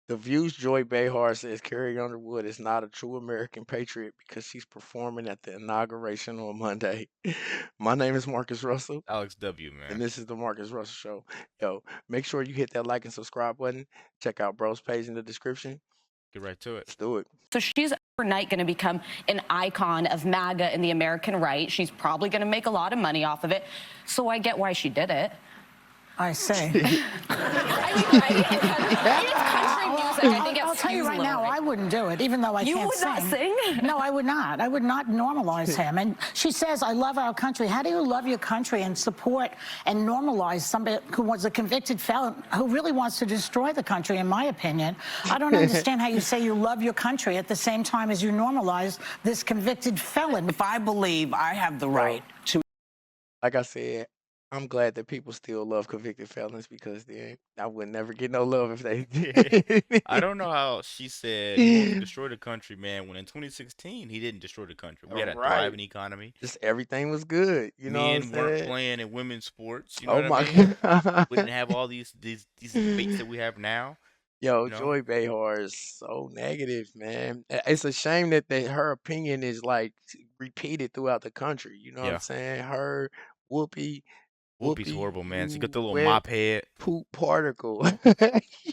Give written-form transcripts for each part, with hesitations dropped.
The View's Joy Behar says Carrie Underwood is not a true American patriot because she's performing at the inauguration on Monday. My name is Marcus Russell, Alex W, and man. this is the Marcus Russell Show. Yo, make sure you hit that like and subscribe button. Check out Bro's page in the description. Get right to it. Let's do it. So she's overnight going to become an icon of MAGA and the American right. She's probably going to make a lot of money off of it. So I get why she did it. I say. I mean, right? It's country music. I think I'll tell you right now, I wouldn't do it, even though I You can't would sing. not sing? No, I would not. I would not normalize him. And she says, I love our country. How do you love your country and support and normalize somebody who was a convicted felon who really wants to destroy the country, in my opinion? I don't understand how you say you love your country at the same time as you normalize this convicted felon. If I believe I have the right to Like I said, I'm glad that people still love convicted felons because then I would never get no love if they I did. don't know how she said he wants to destroy the country, man, when in 2016 he didn't destroy the country. We had a Right. thriving economy. Just everything was good. You know what I'm Men weren't saying? playing in women's sports. You know Oh what I my mean? God. We didn't have all these debates that we have now. Yo, You know? Joy Behar is so negative, man. It's a shame that her opinion is like repeated throughout the country. You know what I'm Yeah. saying? Her Whoopi, Whoopi's horrible, man. She got you the little wet mop head. poop particle.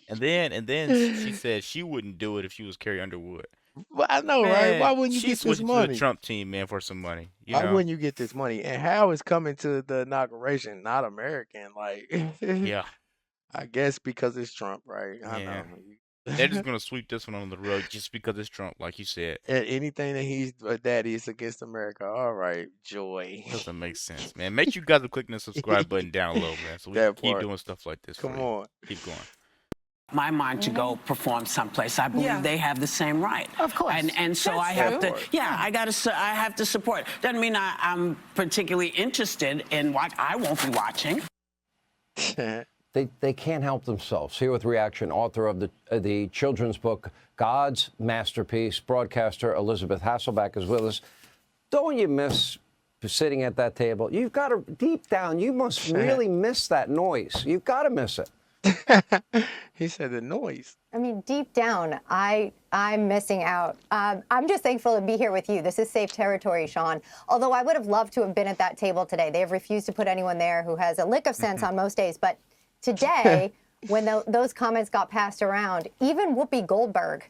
And then she said she wouldn't do it if she was Carrie Underwood. Well, I know, right? Why Man, wouldn't you she's get this switching to the money? Trump team, man, for some money. You Why know? wouldn't you get this money? And how is coming to the inauguration not American? Like, Yeah. I guess because it's Trump, right? I Yeah. know. They're just gonna sweep this one under the rug just because it's Trump, like you said. Anything that he's that is against America. All right, Joy. Doesn't make sense, man. Make sure you guys are clicking the subscribe button down low, man, so we can That keep part. doing stuff like this for Come you. on. Keep going. my mind to go perform someplace, I believe Yeah. they have the same right. Of course. And so That's I have true. to, yeah, I have to support. Doesn't mean I'm particularly interested in what I won't be watching. They can't help themselves. Here with reaction, author of the children's book, God's Masterpiece, broadcaster Elizabeth Hasselbeck is with us. Don't you miss sitting at that table? You've got to, deep down, you must really miss that noise. You've got to miss it. He said the noise. I mean, deep down, I'm missing out. I'm just thankful to be here with you. This is safe territory, Sean. Although I would have loved to have been at that table today. They have refused to put anyone there who has a lick of sense on most days. But today, when those comments got passed around, even Whoopi Goldberg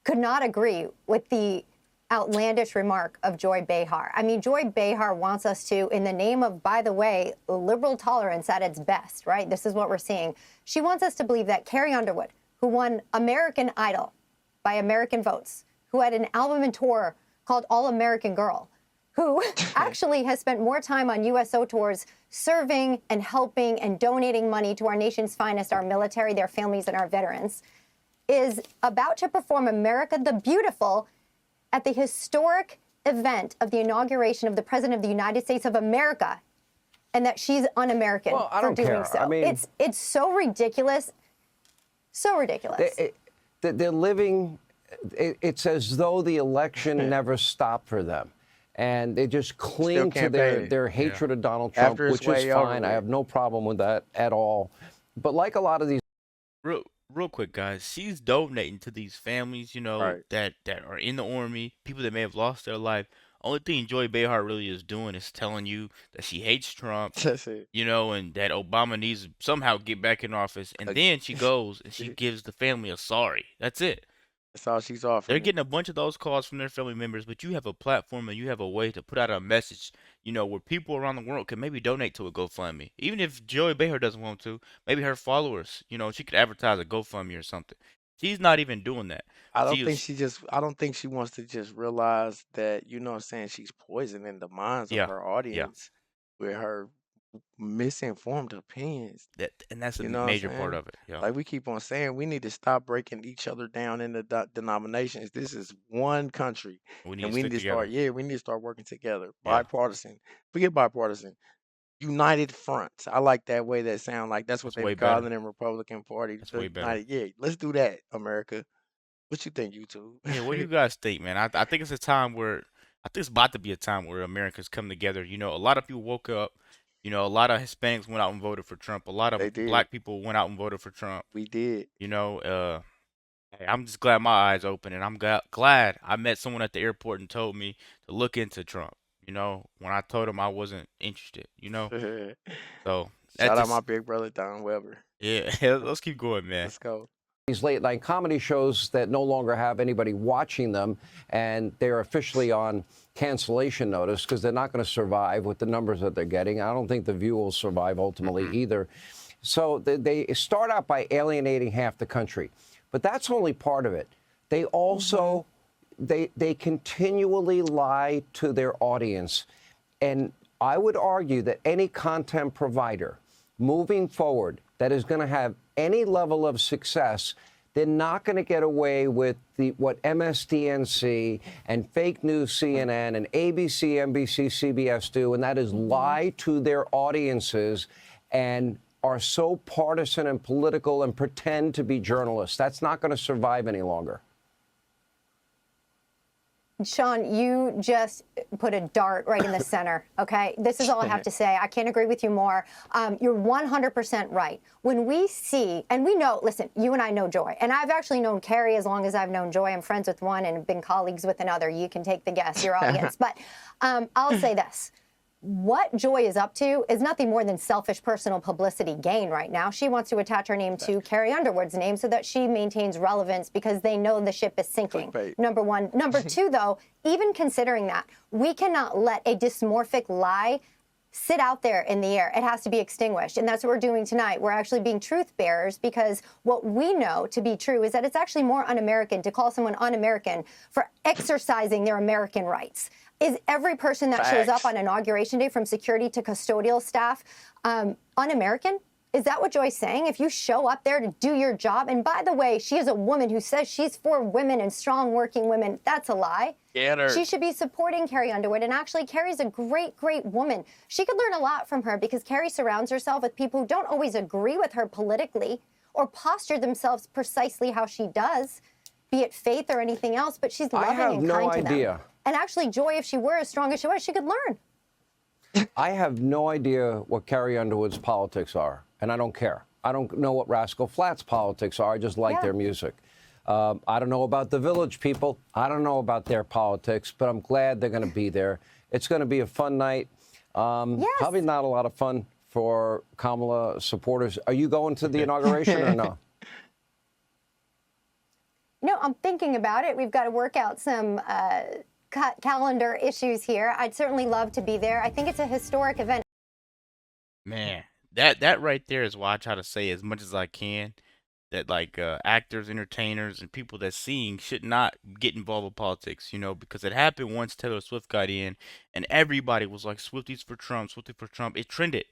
could not agree with the outlandish remark of Joy Behar. I mean, Joy Behar wants us to, in the name of, by the way, liberal tolerance at its best, right? This is what we're seeing. She wants us to believe that Carrie Underwood, who won American Idol by American votes, who had an album and tour called All American Girl, who actually has spent more time on USO tours serving and helping and donating money to our nation's finest, our military, their families, and our veterans, is about to perform America the Beautiful at the historic event of the inauguration of the President of the United States of America, and that she's un-American Well, I for don't doing care. so. I mean, it's so ridiculous. So ridiculous. They're living, it's as though the election never stopped for them. And they just cling to campaigning. their hatred of Donald Trump, After it's which is way over fine. I with. have no problem with that at all. But like a lot of these Real quick, guys. She's donating to these families, you know, Right. that are in the army, people that may have lost their life. Only thing Joy Behar really is doing is telling you that she hates Trump, That's it. you know, and that Obama needs to somehow get back in office. And then she goes and she gives the family a sorry. That's it. That's all she's They're offering. getting a bunch of those calls from their family members, but you have a platform and you have a way to put out a message, you know, where people around the world can maybe donate to a GoFundMe. Even if Joy Behar doesn't want to, maybe her followers, you know, she could advertise a GoFundMe or something. She's not even doing that. I don't She think is, she just. I don't think she wants to just realize that. You know what I'm saying? She's poisoning the minds of yeah, her yeah. audience with her misinformed opinions. And that's a You know what I'm major part saying? of it. Yeah. Like we keep on saying, we need to stop breaking each other down into denominations. This is one country, We need and to we stick need to start. together. Yeah, we need to start working together. Yeah. Bipartisan. Forget bipartisan. United fronts. I like that way that sound like that's what That's they way were better. calling in Republican Party. That's The way better. United, yeah, let's do that, America. What you think, YouTube? Yeah, what do you guys think, man? I think it's a time where I think it's about to be a time where Americans come together. You know, a lot of people woke up. You know, a lot of Hispanics went out and voted for Trump. A lot They of did. black people went out and voted for Trump. We did. You know, I'm just glad my eyes open, and I'm glad I met someone at the airport and told me to look into Trump. When I told him I wasn't interested. So that Shout out my just big brother Don Weber. yeah. Let's keep going, man. Let's go. These late night comedy shows that no longer have anybody watching them, and they're officially on cancellation notice because they're not going to survive with the numbers that they're getting. I don't think The View will survive ultimately either. So they start out by alienating half the country, but that's only part of it. They also they continually lie to their audience, and I would argue that any content provider moving forward that is going to have any level of success, they're not going to get away with what MSDNC and fake news CNN and ABC, NBC, CBS do, and that is lie to their audiences and are so partisan and political and pretend to be journalists. That's not going to survive any longer. Sean, you just put a dart right in the center, okay? This is all I have to say. I can't agree with you more. You're 100% right. When we see, and we know, listen, you and I know Joy, and I've actually known Carrie as long as I've known Joy. I'm friends with one and been colleagues with another. You can take the guess, your audience. But I'll say this. What Joy is up to is nothing more than selfish personal publicity gain right now. She wants to attach her name to Carrie Underwood's name so that she maintains relevance because they know the ship is sinking. Clickbait. Number one. Number two, though, even considering that, we cannot let a dysmorphic lie sit out there in the air. It has to be extinguished. And that's what we're doing tonight. We're actually being truth bearers because what we know to be true is that it's actually more un-American to call someone un-American for exercising their American rights. Is every person that shows up on Inauguration Day, from security to custodial staff, un-American? Is that what Joy's saying? If you show up there to do your job, and by the way, she is a woman who says she's for women and strong working women, that's a lie. Get her. She should be supporting Carrie Underwood, and actually Carrie's a great, great woman. She could learn a lot from her because Carrie surrounds herself with people who don't always agree with her politically or posture themselves precisely how she does, be it faith or anything else, but she's loving and kind to them. And actually, Joy, if she were as strong as she was, she could learn. I have no idea what Carrie Underwood's politics are, and I don't care. I don't know what Rascal Flatts' politics are. I just like their music. I don't know about the Village people. I don't know about their politics, but I'm glad they're going to be there. It's going to be a fun night. Probably not a lot of fun for Kamala supporters. Are you going to the inauguration or no? No, I'm thinking about it. We've got to work out some calendar issues here. I'd certainly love to be there. I think it's a historic event. Man, that right there is why I try to say as much as I can that actors, entertainers, and people that sing should not get involved with politics, because it happened once Taylor Swift got in and everybody was like, Swifties for Trump, Swifties for Trump. It trended,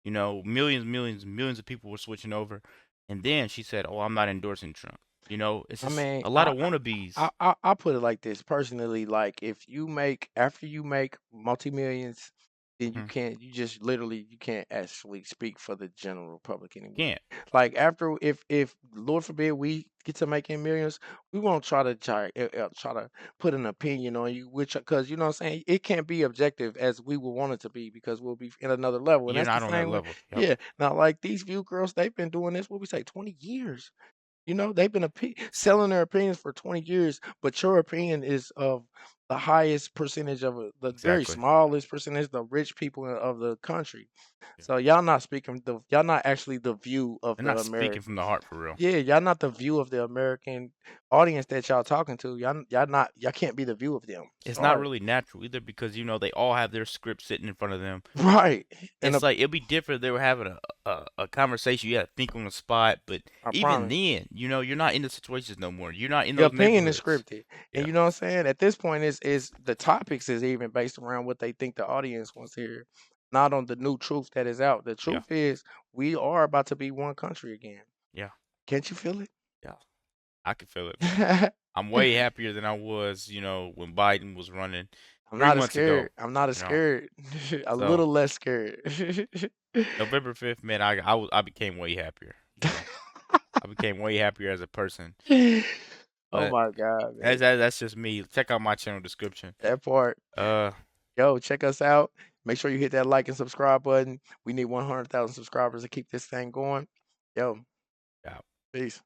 millions of people were switching over. And then she said, oh, I'm not endorsing Trump. It's just a lot of wannabes. I'll put it like this personally. Like, after you make multi-millions, then you can't actually speak for the general public anymore. Can't. Like, if Lord forbid we get to making millions, we won't try to put an opinion on you, because you know what I'm saying, it can't be objective as we would want it to be because we'll be in another level. And You're that's not the on that same way. level. Yep. Yeah. Now, like these View girls, they've been doing this, what we say, 20 years. They've been selling their opinions for 20 years, but your opinion is of the highest percentage of the very Exactly. smallest percentage, the rich people of the country. So y'all not y'all not actually the view of They're the not speaking American. from the heart for real. Yeah, y'all not the view of the American audience that y'all talking to. Y'all can't be the view of them. It's not really natural either because they all have their script sitting in front of them. Right. And It's like it'd be different if they were having a conversation. You had to think on the spot, but even promise. then, you're not in the situations no more. You're not in the those opinion is neighborhoods. scripted. And you know what I'm saying? At this point, is the topics is even based around what they think the audience wants to hear, not on the new truth that is out. The truth is we are about to be one country again. Yeah. Can't you feel it? Yeah. I can feel it, man. I'm way happier than I was, when Biden was running. I'm 3 not as months ago, scared. I'm not as scared. A So- little less scared. November 5th, man, I became way happier. I became way happier as a person. Oh But my God, man. That's just me. Check out my channel description. That part. Yo, check us out. Make sure you hit that like and subscribe button. We need 100,000 subscribers to keep this thing going. Yo. Yeah. Peace.